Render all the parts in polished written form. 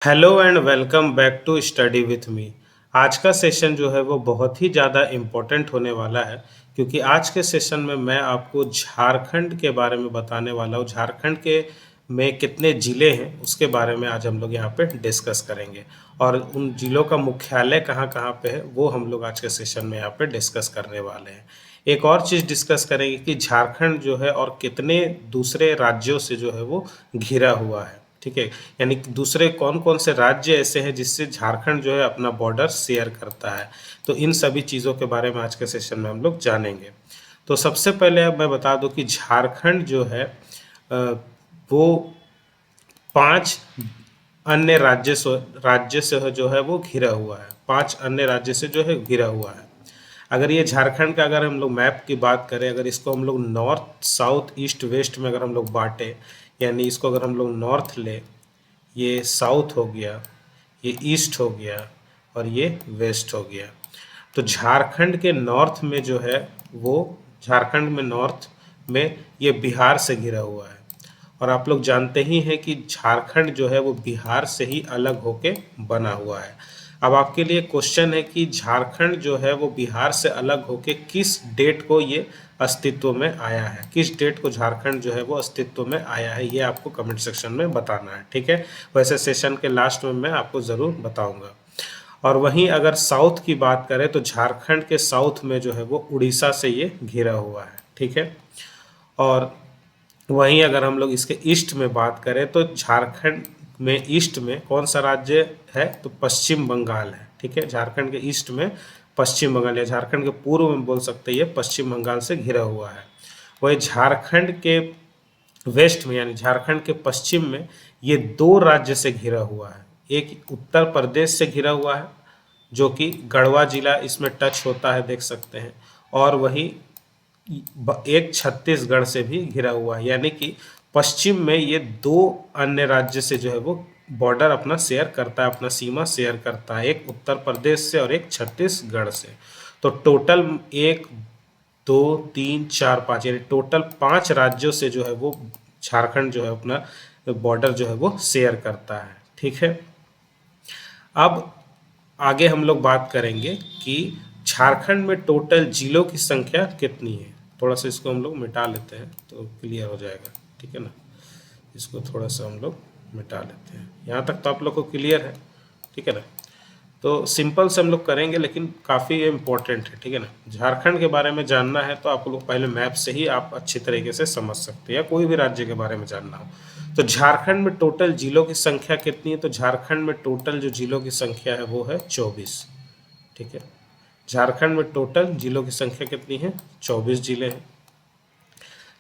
Hello and welcome back to study with me. आज का session जो है वो बहुत ही ज़्यादा इम्पोर्टेंट होने वाला है, क्योंकि आज के सेशन में मैं आपको झारखंड के बारे में बताने वाला हूँ। झारखंड के में कितने ज़िले हैं उसके बारे में आज हम लोग यहाँ पे डिस्कस करेंगे, और उन ज़िलों का मुख्यालय कहाँ कहाँ पे है वो हम लोग आज के सेशन में यहाँ पे डिस्कस करने वाले हैं। एक और चीज़ डिस्कस करेंगे कि झारखंड जो है और कितने दूसरे राज्यों से जो है वो घिरा हुआ है। ठीक है, यानी कि दूसरे कौन कौन से राज्य ऐसे हैं जिससे झारखंड जो है अपना बॉर्डर शेयर करता है। तो इन सभी चीज़ों के बारे में आज के सेशन में हम लोग जानेंगे। तो सबसे पहले अब मैं बता दूं कि झारखंड जो है वो 5 अन्य राज्य से जो है वो घिरा हुआ है। 5 अन्य राज्य से जो है घिरा हुआ है। अगर ये झारखंड का अगर हम लोग मैप की बात करें, अगर इसको हम लोग नॉर्थ साउथ ईस्ट वेस्ट में अगर हम लोग बांटे, यानी इसको अगर हम लोग नॉर्थ ले, ये साउथ हो गया, ये ईस्ट हो गया और ये वेस्ट हो गया। तो झारखंड के नॉर्थ में जो है वो, झारखंड में नॉर्थ में ये बिहार से घिरा हुआ है। और आप लोग जानते ही हैं कि झारखंड जो है वो बिहार से ही अलग होके बना हुआ है। अब आपके लिए क्वेश्चन है कि झारखंड जो है वो बिहार से अलग होके किस डेट को ये अस्तित्व में आया है, किस डेट को झारखंड जो है वो अस्तित्व में आया है, ये आपको कमेंट सेक्शन में बताना है। ठीक है, वैसे सेशन के लास्ट में मैं आपको ज़रूर बताऊंगा। और वहीं अगर साउथ की बात करें तो झारखंड के साउथ में जो है वो उड़ीसा से ये घिरा हुआ है। ठीक है, और वहीं अगर हम लोग इसके ईस्ट में बात करें तो झारखंड में ईस्ट में कौन सा राज्य है, तो पश्चिम बंगाल है। ठीक है, झारखंड के ईस्ट में पश्चिम बंगाल, या झारखंड के पूर्व में बोल सकते हैं, ये पश्चिम बंगाल से घिरा हुआ है। वही झारखंड के वेस्ट में यानी झारखंड के पश्चिम में ये 2 राज्य से घिरा हुआ है। एक उत्तर प्रदेश से घिरा हुआ है, जो कि गढ़वा जिला इसमें टच होता है, देख सकते हैं। और वही एक छत्तीसगढ़ से भी घिरा हुआ है, यानी कि पश्चिम में ये 2 अन्य राज्य से जो है वो बॉर्डर अपना शेयर करता है, अपना सीमा शेयर करता है, एक उत्तर प्रदेश से और एक छत्तीसगढ़ से। तो टोटल 1 2 3 4 5, यानी टोटल 5 राज्यों से जो है वो झारखंड जो है अपना बॉर्डर जो है वो शेयर करता है। ठीक है, अब आगे हम लोग बात करेंगे कि झारखंड में टोटल जिलों की संख्या कितनी है। थोड़ा सा इसको हम लोग मिटा लेते हैं तो क्लियर हो जाएगा। ठीक है ना, इसको थोड़ा सा हम लोग मिटा लेते हैं। यहाँ तक तो आप लोग को क्लियर है। ठीक है ना, तो सिंपल से हम लोग करेंगे, लेकिन काफ़ी इम्पोर्टेंट है। ठीक है ना, झारखंड के बारे में जानना है तो आप लोग पहले मैप से ही आप अच्छी तरीके से समझ सकते हैं, या कोई भी राज्य के बारे में जानना हो। तो झारखंड में टोटल जिलों की संख्या कितनी है, तो झारखंड में टोटल जो जिलों की संख्या है वो है 24। ठीक है, झारखंड में टोटल जिलों की संख्या कितनी है, 24 जिले हैं।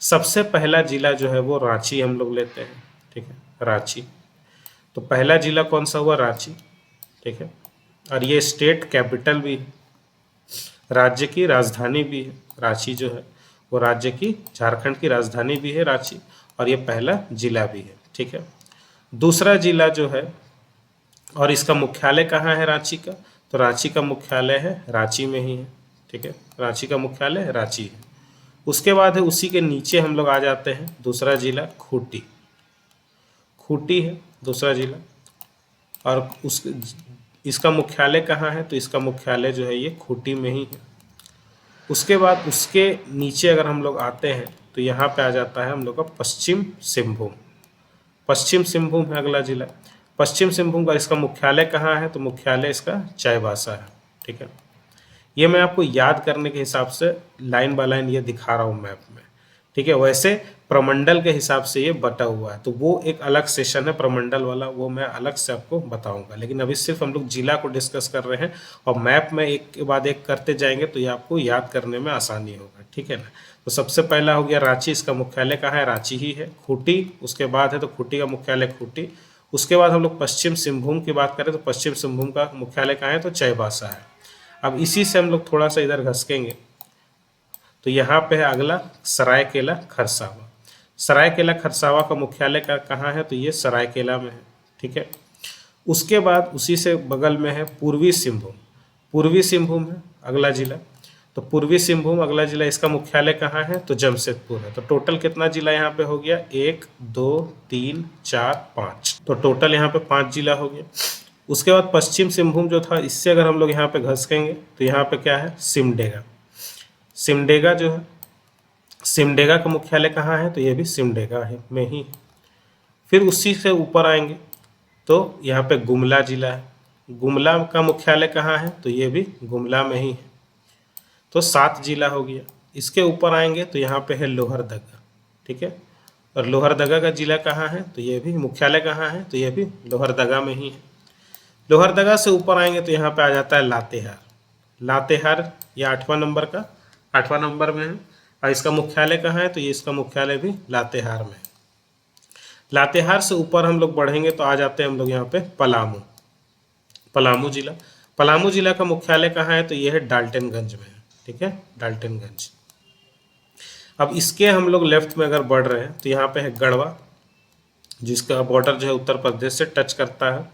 सबसे पहला जिला जो है वो रांची हम लोग लेते हैं। ठीक है, रांची। तो पहला जिला कौन सा हुआ, रांची। ठीक है, और ये स्टेट कैपिटल भी है, राज्य की राजधानी भी है। रांची जो है वो राज्य की, झारखंड की राजधानी भी है रांची, और ये पहला जिला भी है। ठीक है, दूसरा जिला जो है, और इसका मुख्यालय कहाँ है रांची का, तो रांची का मुख्यालय है रांची में ही है। ठीक है, रांची का मुख्यालय रांची है। उसके बाद है, उसी के नीचे हम लोग आ जाते हैं, दूसरा जिला खूंटी। खूंटी है दूसरा जिला, और उस इसका मुख्यालय कहाँ है, तो इसका मुख्यालय जो है ये खूंटी में ही है। उसके बाद उसके नीचे अगर हम लोग आते हैं तो यहाँ पे आ जाता है हम लोग का पश्चिम सिंहभूम। पश्चिम सिंहभूम है अगला जिला। पश्चिम सिंहभूम का इसका मुख्यालय कहाँ है, तो मुख्यालय इसका चाईबासा है। ठीक है, ये मैं आपको याद करने के हिसाब से लाइन बाय लाइन ये दिखा रहा हूँ मैप में। ठीक है, वैसे प्रमंडल के हिसाब से ये बटा हुआ है, तो वो एक अलग सेशन है प्रमंडल वाला, वो मैं अलग से आपको बताऊंगा। लेकिन अभी सिर्फ हम लोग जिला को डिस्कस कर रहे हैं, और मैप में एक के बाद एक करते जाएंगे तो ये आपको याद करने में आसानी होगा। ठीक है ना, तो सबसे पहला हो गया रांची, इसका मुख्यालय कहाँ है, रांची ही है। खूंटी उसके बाद है, तो खूंटी का मुख्यालय खूंटी। उसके बाद हम लोग पश्चिम सिंहभूम की बात करें तो पश्चिम सिंहभूम का मुख्यालय कहाँ है, तो चाईबासा है। अब इसी से हम लोग थोड़ा सा इधर घसकेंगे तो यहाँ पे है अगला सरायकेला खरसावा। सरायकेला खरसावा का मुख्यालय कहाँ है, तो ये सरायकेला में है। ठीक है, उसके बाद उसी से बगल में है पूर्वी सिंहभूम। पूर्वी सिंहभूम है अगला जिला। तो पूर्वी सिंहभूम अगला जिला, इसका मुख्यालय कहाँ है? तो जमशेदपुर है। तो टोटल कितना जिला यहाँ पे हो गया? 1 2 3 4 5। तो टोटल यहाँ पे 5 जिला हो गया। उसके बाद पश्चिम सिंहभूम जो था, इससे अगर हम लोग यहाँ पे घसकेंगे तो यहाँ पे क्या है? सिमडेगा। सिमडेगा जो है, सिमडेगा का मुख्यालय कहाँ है? तो ये भी सिमडेगा है में ही। फिर उसी से ऊपर आएंगे तो यहाँ पे गुमला जिला है। गुमला का मुख्यालय कहाँ है? तो ये भी गुमला में ही है। तो 7 जिला हो गया। इसके ऊपर आएंगे तो यहाँ पे है लोहरदगा, ठीक है। और लोहरदगा का जिला कहाँ है? तो ये भी मुख्यालय कहाँ है? तो ये भी लोहरदगा में ही है। लोहरदगा से ऊपर आएंगे तो यहाँ पे आ जाता है लातेहार। लातेहार ये 8वां नंबर का, 8वां नंबर में है। और इसका मुख्यालय कहाँ है? तो ये इसका मुख्यालय भी लातेहार में है। लातेहार से ऊपर हम लोग बढ़ेंगे तो आ जाते हैं हम लोग यहाँ पे पलामू। पलामू जिला, पलामू जिला का मुख्यालय कहाँ है? तो ये है डाल्टनगंज में है, ठीक है, डाल्टनगंज। अब इसके हम लोग लेफ्ट में अगर बढ़ रहे हैं तो यहाँ पे है गढ़वा, जिसका बॉर्डर जो है उत्तर प्रदेश से टच करता है।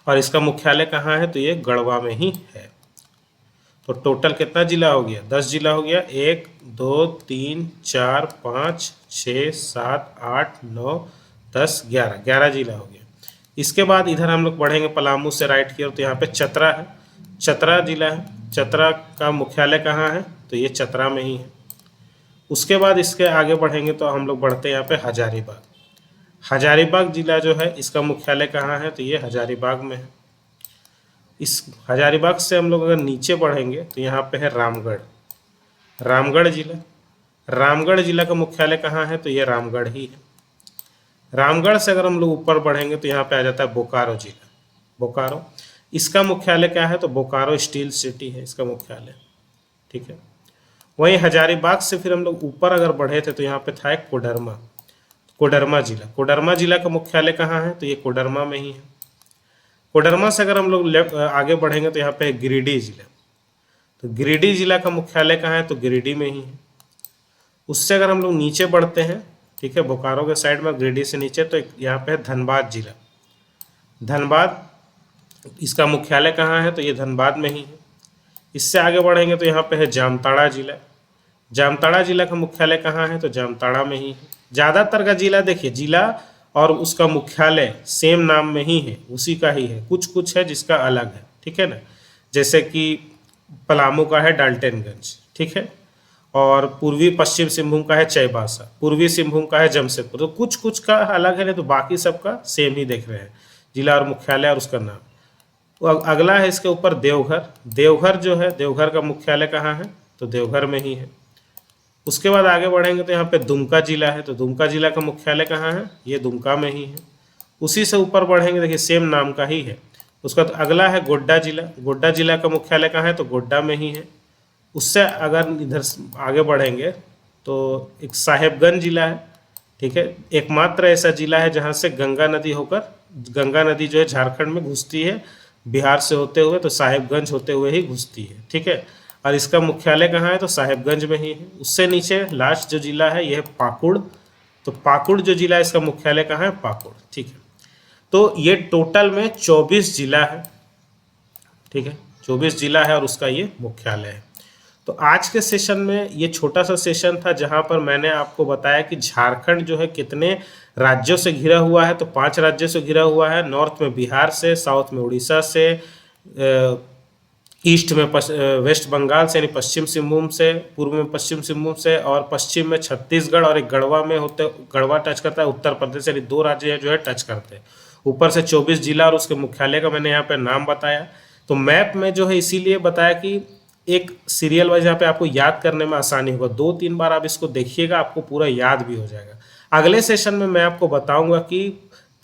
और इसका मुख्यालय कहाँ है? तो ये गढ़वा में ही है। तो टोटल कितना जिला हो गया? 10 जिला हो गया। 1 2 3 4 5 6 7 8 9 10 11, 11 जिला हो गया। इसके बाद इधर हम लोग बढ़ेंगे पलामू से राइट की ओर तो यहाँ पे चतरा है, चतरा जिला है। चतरा का मुख्यालय कहाँ है? तो ये चतरा में ही है। उसके बाद इसके आगे बढ़ेंगे तो हम लोग बढ़ते हैं यहाँ पे हजारीबाग। हजारीबाग जिला जो है, इसका मुख्यालय कहाँ है? तो ये हजारीबाग में है। इस हजारीबाग से हम लोग अगर नीचे बढ़ेंगे तो यहाँ पे है रामगढ़। रामगढ़ जिला, रामगढ़ जिला का मुख्यालय कहाँ है? तो ये रामगढ़ ही है। रामगढ़ से अगर हम लोग ऊपर बढ़ेंगे तो यहाँ पे आ जाता है बोकारो जिला। बोकारो, इसका मुख्यालय क्या है? तो बोकारो स्टील सिटी है इसका मुख्यालय, ठीक है। वहीं हजारीबाग से फिर हम लोग ऊपर अगर बढ़े थे तो यहाँ पे था एक कोडरमा। कोडरमा जिला, कोडरमा जिला का मुख्यालय कहाँ है? तो ये कोडरमा में ही है। कोडरमा से अगर हम लोग लेफ्ट आगे बढ़ेंगे तो यहाँ पे है गिरिडीह जिला। तो गिरिडीह जिला का मुख्यालय कहाँ है? तो गिरिडीह में ही है। उससे अगर हम लोग नीचे बढ़ते हैं, ठीक है, बोकारो के साइड में गिरिडीह से नीचे, तो यहाँ पे है धनबाद जिला। धनबाद, इसका मुख्यालय कहाँ है? तो ये धनबाद में ही है। इससे आगे बढ़ेंगे तो यहाँ पे है जामताड़ा जिला। जामताड़ा जिला का मुख्यालय कहाँ है? तो जामताड़ा में ही है। ज़्यादातर का जिला देखिए, जिला और उसका मुख्यालय सेम नाम में ही है, उसी का ही है। कुछ कुछ है जिसका अलग है, ठीक है ना। जैसे कि पलामू का है डाल्टनगंज, ठीक है, और पूर्वी पश्चिम सिंहभूम का है चाईबासा, पूर्वी सिंहभूम का है जमशेदपुर। तो कुछ कुछ का अलग है, नहीं तो बाकी सबका सेम ही देख रहे हैं, जिला और मुख्यालय और उसका नाम। तो अगला है इसके ऊपर देवघर। देवघर जो है, देवघर का मुख्यालय कहाँ है? तो देवघर में ही है। उसके बाद आगे बढ़ेंगे तो यहाँ पे दुमका जिला है। तो दुमका जिला का मुख्यालय कहाँ है? ये दुमका में ही है। उसी से ऊपर बढ़ेंगे, देखिए सेम नाम का ही है। उसका तो अगला है गोड्डा जिला। गोड्डा जिला का मुख्यालय कहाँ है? तो गोड्डा में ही है। उससे अगर इधर आगे बढ़ेंगे तो एक साहेबगंज जिला है, ठीक है। एकमात्र ऐसा जिला है जहाँ से गंगा नदी होकर, गंगा नदी जो है झारखंड में घुसती है बिहार से होते हुए, तो साहेबगंज होते हुए ही घुसती है, ठीक है। और इसका मुख्यालय कहाँ है? तो साहेबगंज में ही है। उससे नीचे लास्ट जो जिला है यह है पाकुड़। तो पाकुड़ जो जिला है, इसका मुख्यालय कहाँ है? पाकुड़, ठीक है। तो ये टोटल में 24 जिला है, ठीक है, 24 जिला है और उसका ये मुख्यालय है। तो आज के सेशन में ये छोटा सा सेशन था जहाँ पर मैंने आपको बताया कि झारखंड जो है कितने राज्यों से घिरा हुआ है। तो 5 राज्यों से घिरा हुआ है। नॉर्थ में बिहार से, साउथ में उड़ीसा से, ईस्ट में वेस्ट बंगाल से यानी पश्चिम सिंहभूम से, पूर्व में पश्चिम सिंहभूम से, और पश्चिम में छत्तीसगढ़ और एक गढ़वा में होते, गढ़वा टच करता है उत्तर प्रदेश, यानी 2 राज्य जो है टच करते हैं। ऊपर से 24 जिला और उसके मुख्यालय का मैंने यहाँ पे नाम बताया। तो मैप में जो है इसीलिए बताया कि एक सीरियल वाइज यहाँ पे आपको याद करने में आसानी होगा। 2-3 बार आप इसको देखिएगा, आपको पूरा याद भी हो जाएगा। अगले सेशन में मैं आपको बताऊंगा कि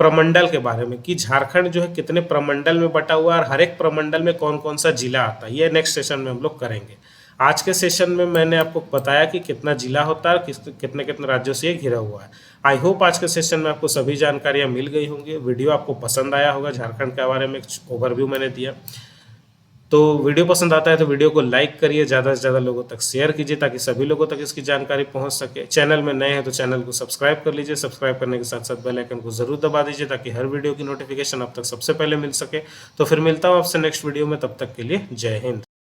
प्रमंडल के बारे में, कि झारखंड जो है कितने प्रमंडल में बटा हुआ है और हर एक प्रमंडल में कौन कौन सा जिला आता है। ये नेक्स्ट सेशन में हम लोग करेंगे। आज के सेशन में मैंने आपको बताया कि कितना जिला होता है और कितने कितने राज्यों से ये घिरा हुआ है। आई होप आज के सेशन में आपको सभी जानकारियाँ मिल गई होंगी। वीडियो आपको पसंद आया होगा। झारखंड के बारे में एक ओवरव्यू मैंने दिया। तो वीडियो पसंद आता है तो वीडियो को लाइक करिए, ज़्यादा से ज़्यादा लोगों तक शेयर कीजिए ताकि सभी लोगों तक इसकी जानकारी पहुंच सके। चैनल में नए हैं तो चैनल को सब्सक्राइब कर लीजिए। सब्सक्राइब करने के साथ साथ बेल आइकन को जरूर दबा दीजिए ताकि हर वीडियो की नोटिफिकेशन आप तक सबसे पहले मिल सके। तो फिर मिलता हूँ आपसे नेक्स्ट वीडियो में, तब तक के लिए जय हिंद।